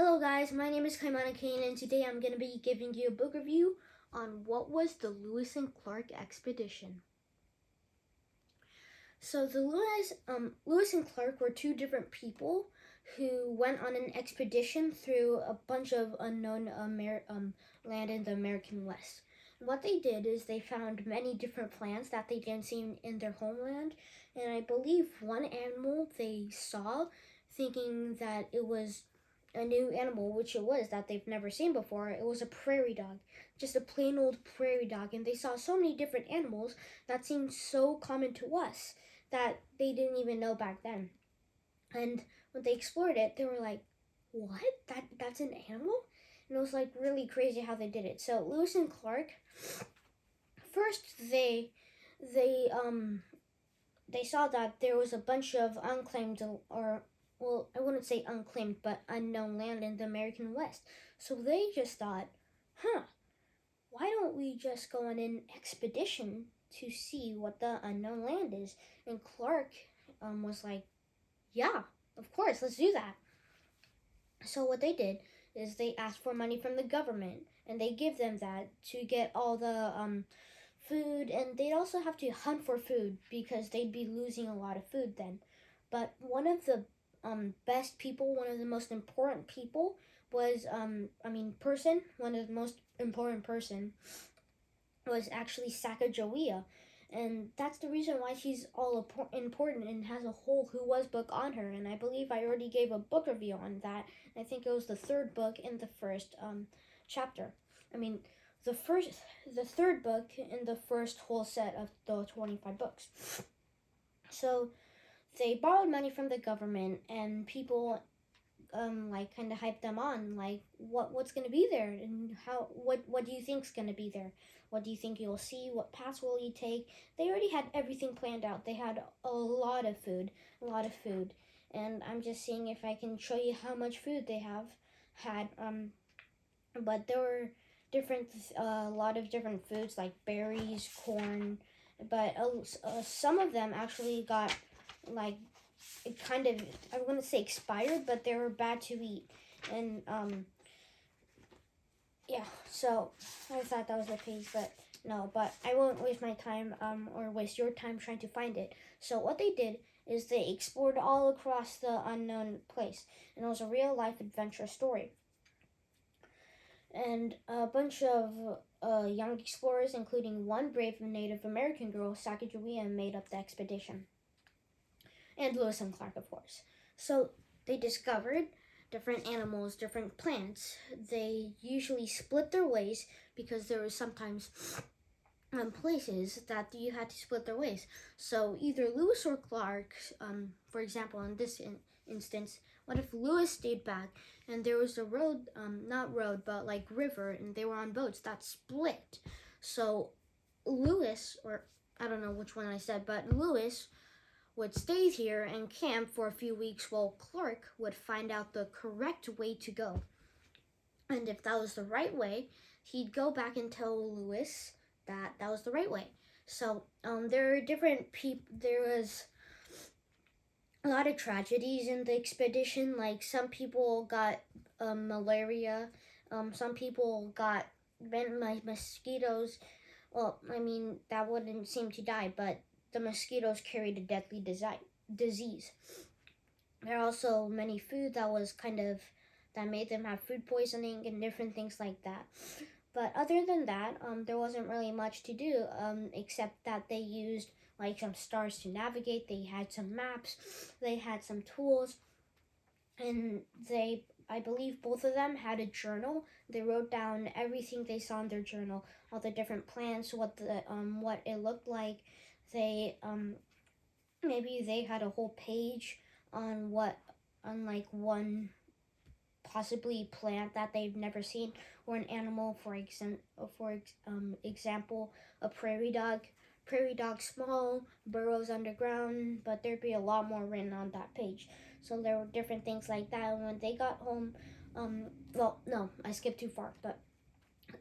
Hello guys, my name is Kaimana Kane, and today I'm going to be giving you a book review on what was the Lewis and Clark expedition. So the Lewis and Clark were two different people who went on an expedition through a bunch of unknown land in the American West. What they did is they found many different plants that they didn't see in their homeland, and I believe one animal they saw, thinking that it was a new animal, which it was, that they've never seen before. It was a prairie dog, just a plain old prairie dog, and they saw so many different animals that seemed so common to us that they didn't even know back then. And when they explored it, they were like, "What? That's an animal?" And it was like really crazy how they did it. So Lewis and Clark, first they saw that there was a bunch of unclaimed, or well, I wouldn't say unclaimed, but unknown land in the American West. So they just thought, why don't we just go on an expedition to see what the unknown land is? And Clark was like, yeah, of course, let's do that. So what they did is they asked for money from the government, and they give them that to get all the food, and they'd also have to hunt for food because they'd be losing a lot of food then. But one of the best people, one of the most important people was one of the most important person was actually Sacagawea, and that's the reason why she's all important and has a whole Who Was book on her. And I believe I already gave a book review on that. I think it was the third book in the first chapter. The third book in the first whole set of the 25 books. So they borrowed money from the government, and people kind of hyped them on, like what's going to be there, and what do you think's going to be there, what do you think you'll see, what paths will you take. They already had everything planned out. They had a lot of food, and I'm just seeing if I can show you how much food they had. But there were a lot of different foods like berries, corn, but some of them actually got like it kind of, I wouldn't say expired, but they were bad to eat. And so I thought that was a page, but no, but I won't waste my time or waste your time trying to find it. So what they did is they explored all across the unknown place, and it was a real life adventure story. And a bunch of young explorers, including one brave Native American girl, Sacagawea, made up the expedition. And Lewis and Clark, of course. So they discovered different animals, different plants. They usually split their ways because there were sometimes places that you had to split their ways. So either Lewis or Clark, for example, in this instance, what if Lewis stayed back and there was a road, not road, but like river, and they were on boats that split. So Lewis, or I don't know which one I said, but Lewis would stay here and camp for a few weeks while Clark would find out the correct way to go. And if that was the right way, he'd go back and tell Lewis that was the right way. So there are different people. There was a lot of tragedies in the expedition. Like some people got malaria. Some people got bitten by mosquitoes. Well, that wouldn't seem to die, but the mosquitoes carried a deadly disease. There are also many food that made them have food poisoning and different things like that. But other than that, there wasn't really much to do except that they used like some stars to navigate. They had some maps, they had some tools, and I believe both of them had a journal. They wrote down everything they saw in their journal, all the different plants, what it looked like. They maybe they had a whole page on one possibly plant that they've never seen, or an animal, for example, a prairie dog. Prairie dog, small, burrows underground, but there'd be a lot more written on that page. So there were different things like that. And when they got home, I skipped too far, but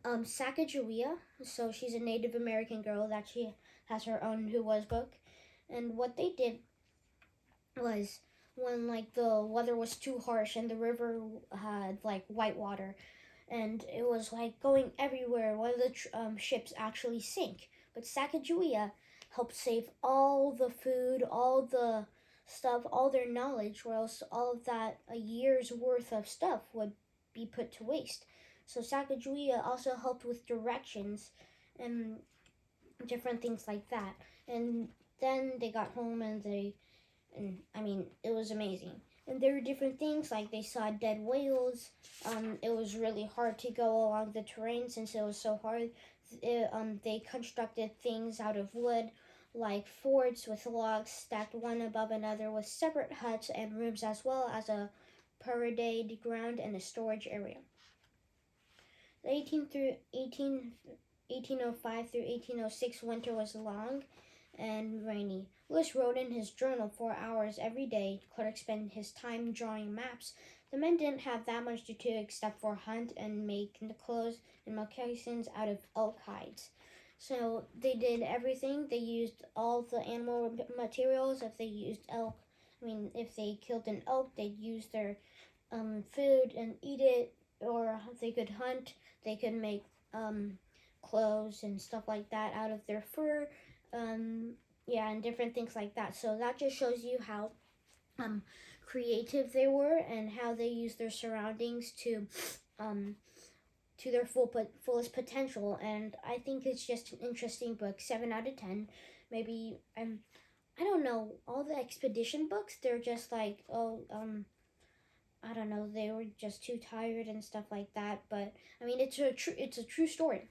Sacagawea, so she's a Native American girl that she has her own Who Was book. And what they did was when like the weather was too harsh and the river had like white water, and it was like going everywhere. One of the ships actually sank, but Sacagawea helped save all the food, all the stuff, all their knowledge, or else all of that a year's worth of stuff would be put to waste. So Sacagawea also helped with directions and different things like that. And then they got home and I mean, it was amazing. And there were different things like they saw dead whales. It was really hard to go along the terrain since it was so hard. They constructed things out of wood, like forts with logs stacked one above another, with separate huts and rooms, as well as a parade ground and a storage area. The 1805 through 1806 winter was long and rainy. Lewis wrote in his journal 4 hours every day. Clark spent his time drawing maps. The men didn't have that much to do except for hunt and make clothes and moccasins out of elk hides. So they did everything. They used all the animal materials. If they used elk, if they killed an elk, they'd use their food and eat it, or they could hunt. They could make clothes and stuff like that out of their fur. And different things like that. So that just shows you how creative they were and how they used their surroundings to their fullest potential. And I think it's just an interesting book. 7 out of 10. Maybe I don't know. All the expedition books, they're just like I don't know. They were just too tired and stuff like that. But I mean, it's a true story.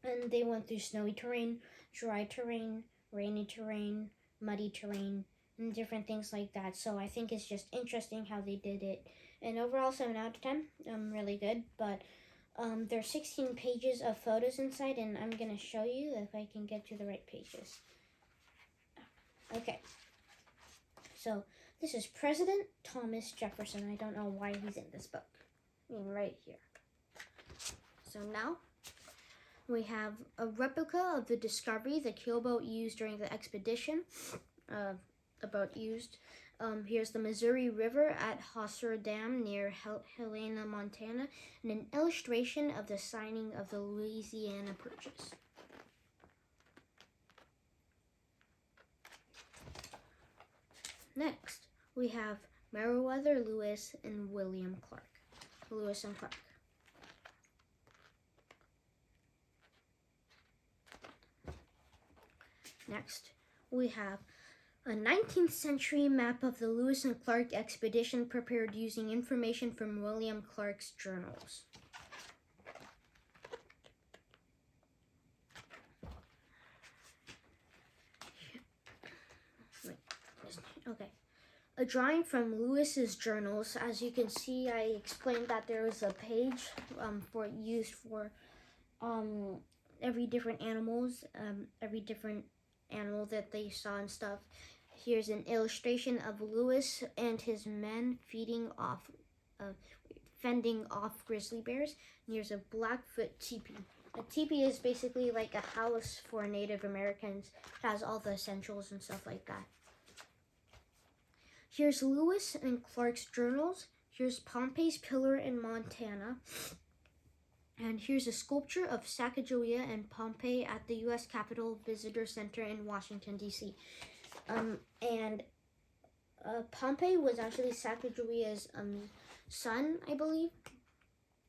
And they went through snowy terrain, dry terrain, rainy terrain, muddy terrain, and different things like that. So I think it's just interesting how they did it. And overall, 7 out of 10. Really good. But there's 16 pages of photos inside, and I'm going to show you if I can get to the right pages. Okay. So this is President Thomas Jefferson. I don't know why he's in this book. Right here. So now we have a replica of the Discovery, the keelboat used during the expedition. The boat used. Here's the Missouri River at Hosser Dam near Helena, Montana, and an illustration of the signing of the Louisiana Purchase. Next, we have Meriwether Lewis and William Clark. Lewis and Clark. Next, we have a 19th century map of the Lewis and Clark expedition prepared using information from William Clark's journals. Okay. A drawing from Lewis's journals. As you can see, I explained that there was a page used for every different animals, every different animal that they saw and stuff. Here's an illustration of Lewis and his men fending off grizzly bears. And here's a Blackfoot teepee. A teepee is basically like a house for Native Americans. It has all the essentials and stuff like that. Here's Lewis and Clark's journals. Here's Pompey's Pillar in Montana. And here's a sculpture of Sacagawea and Pompey at the U.S. Capitol Visitor Center in Washington, D.C. Pompey was actually Sacagawea's son, I believe.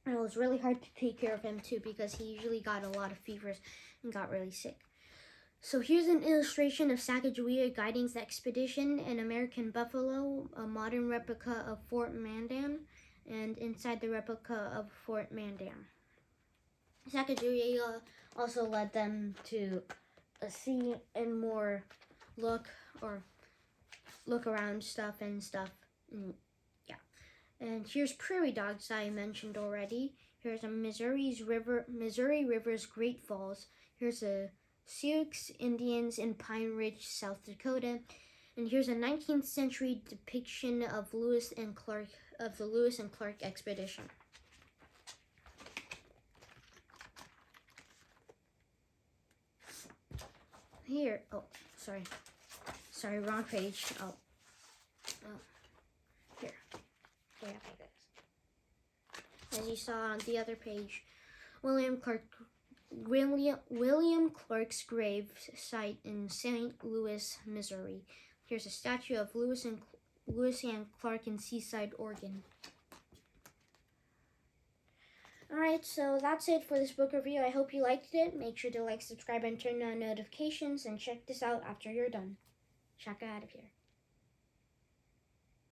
And it was really hard to take care of him, too, because he usually got a lot of fevers and got really sick. So here's an illustration of Sacagawea guiding the expedition, an American buffalo, a modern replica of Fort Mandan, and inside the replica of Fort Mandan. Sacagawea also led them to see and more look around stuff. And yeah. And here's prairie dogs I mentioned already. Here's a Missouri River's Great Falls. Here's a Sioux Indians in Pine Ridge, South Dakota. And here's a 19th century depiction of the Lewis and Clark expedition. Here, sorry, wrong page. Straight up like this. As you saw on the other page, William Clark's grave site in St. Louis, Missouri. Here's a statue of Lewis and Clark in Seaside, Oregon. Alright, so that's it for this book review. I hope you liked it. Make sure to like, subscribe, and turn on notifications, and check this out after you're done. Check out of here.